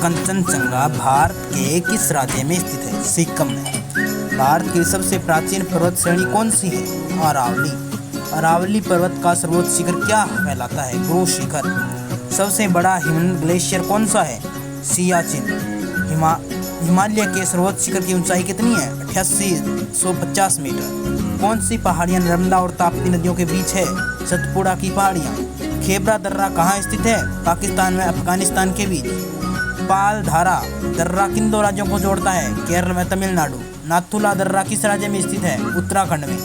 कंचनजंगा भारत के किस राज्य में स्थित है? सिक्किम में। भारत की सबसे प्राचीन पर्वत श्रेणी कौन सी है? अरावली। अरावली पर्वत का सर्वोच्च शिखर क्या कहलाता है? गुरु शिखर। सबसे बड़ा हिमनद ग्लेशियर कौन सा है? सियाचिन। हिमालय के सर्वोच्च शिखर की ऊंचाई कितनी है? 8850 मीटर। कौन सी पहाड़ियां नर्मदा और ताप्ती नदियों के बीच है? सतपुड़ा की पहाड़ियां। खेबरा दर्रा कहाँ स्थित है? पाकिस्तान में अफगानिस्तान के बीच। पाल धारा दर्रा किन दो राज्यों को जोड़ता है? केरल में तमिलनाडु। नाथुला दर्रा किस राज्य में स्थित है? उत्तराखंड में।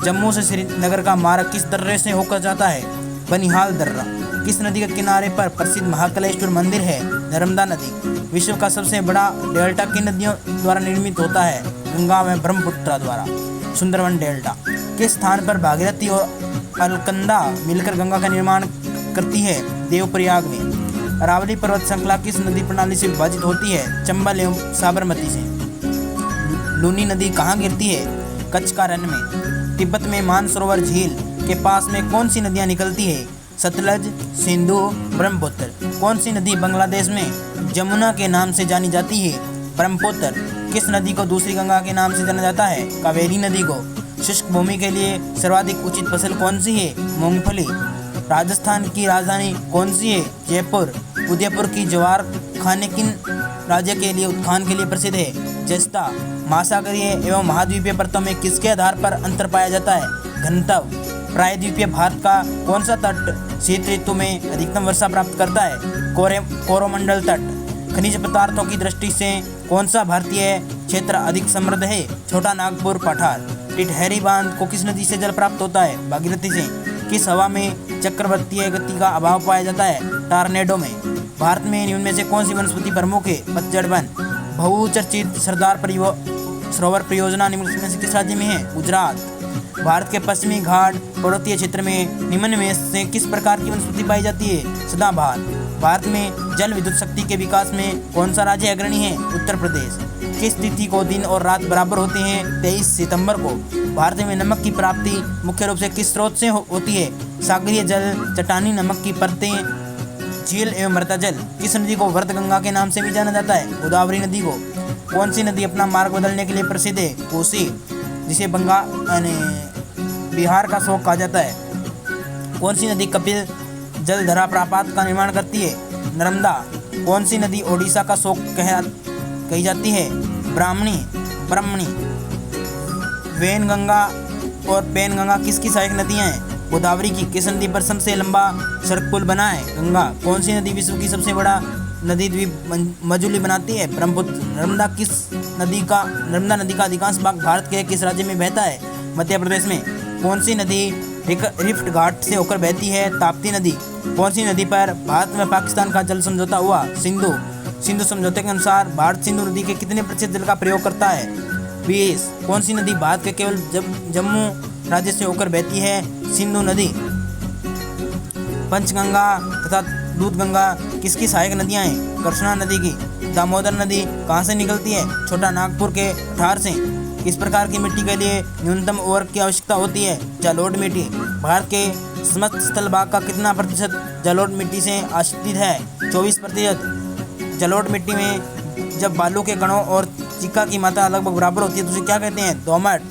जम्मू से श्रीनगर का मार्ग किस दर्रे से होकर जाता है? बनिहाल दर्रा। किस नदी के किनारे पर प्रसिद्ध महाकालेश्वर मंदिर है? नर्मदा नदी। विश्व का सबसे बड़ा डेल्टा किन नदियों द्वारा निर्मित होता है? गंगा व ब्रह्मपुत्र द्वारा। सुंदरवन डेल्टा। किस स्थान पर भागीरथी और अलकनंदा मिलकर गंगा का निर्माण करती है? देवप्रयाग में। अरावली पर्वत श्रृंखला किस नदी प्रणाली से विभाजित होती है? चंबल एवं साबरमती से। लूनी नदी कहाँ गिरती है? कच्छ का रण में। तिब्बत में मानसरोवर झील के पास में कौन सी नदियाँ निकलती है? सतलज, सिंधु, ब्रह्मपुत्र। कौन सी नदी बांग्लादेश में जमुना के नाम से जानी जाती है? ब्रह्मपुत्र। किस नदी को दूसरी गंगा के नाम से जाना जाता है? कावेरी नदी को। शुष्क भूमि के लिए सर्वाधिक उचित फसल कौन सी है? मूंगफली। राजस्थान की राजधानी कौन सी है? जयपुर। उदयपुर की ज्वार खाने किन राज्य के लिए उत्थान के लिए प्रसिद्ध है? जस्ता। महासागरीय एवं महाद्वीपीय परतों में किसके आधार पर अंतर पाया जाता है? घनत्व। प्रायद्वीपीय भारत का कौन सा तट शीत ऋतु में अधिकतम वर्षा प्राप्त करता है? कोरोमंडल तट। खनिज पदार्थों की दृष्टि से कौन सा भारतीय क्षेत्र अधिक समृद्ध है? छोटा नागपुर पठार। टिटहरी बांध को किस नदी से जल प्राप्त होता है? भागीरथी से। किस हवा में चक्रवर्तीय गति का अभाव पाया जाता है? टॉर्नेडो में। भारत में निम्न में से कौन सी वनस्पति प्रमुख है? पतझड़ वन। बहुचर्चित सरदार सरोवर परियोजना निम्न में से किस राज्य में है? गुजरात। भारत के पश्चिमी घाट पर्वतीय क्षेत्र में निम्न में से किस प्रकार की वनस्पति पाई जाती है? सदाबहार। भारत में जल विद्युत शक्ति के विकास में कौन सा राज्य अग्रणी है? उत्तर प्रदेश। किस तिथि को दिन और रात बराबर होते हैं? 23 सितंबर को। भारत में नमक की प्राप्ति मुख्य रूप से किस स्रोत से होती है? सागरीय जल, चट्टानी नमक की परतें, झील एवं मृदा जल। किस नदी को वर्ध गंगा के नाम से भी जाना जाता है? गोदावरी नदी को। कौन सी नदी अपना मार्ग बदलने के लिए प्रसिद्ध है? कोसी, जिसे बिहार का शोक कहा जाता है। कौन सी नदी कपिल जलधरा प्रपात का निर्माण करती है? नर्मदा। कौन सी नदी ओडिशा का शोक कही जाती है? ब्राह्मणी। वेनगंगा और पेनगंगा किसकी सहायक नदियां हैं? गोदावरी की। किस नदी पर सबसे लंबा सड़क पुल बना है? गंगा। कौन सी नदी विश्व की सबसे बड़ा नदी द्वीप मजुली बनाती है? ब्रह्मपुत्र। नर्मदा नदी का अधिकांश भाग भारत के किस राज्य में बहता है? मध्य प्रदेश में। कौन सी नदी रिफ्ट घाट से होकर बहती है? ताप्ती नदी। कौन सी नदी पर भारत में पाकिस्तान का जल समझौता हुआ? सिंधु समझौते के अनुसार भारत सिंधु नदी के कितने प्रतिशत जल का प्रयोग करता है? 20। कौन सी नदी भारत के केवल जम्मू राज्य से होकर बहती है? सिंधु नदी। पंचगंगा तथा दूधगंगा किसकी सहायक नदियां हैं? कृष्णा नदी की। दामोदर नदी कहाँ से निकलती है? छोटा नागपुर के पठार से। किस प्रकार की मिट्टी के लिए न्यूनतम उर्वरक की आवश्यकता होती है? जलोढ़ मिट्टी। भारत के समस्त स्थल भाग का कितना प्रतिशत जलोढ़ मिट्टी से आच्छादित है? 24%। जलोढ़ मिट्टी में जब बालू के कणों और चिक्का की मात्रा लगभग बराबर होती है तो उसे क्या कहते हैं? दोमट।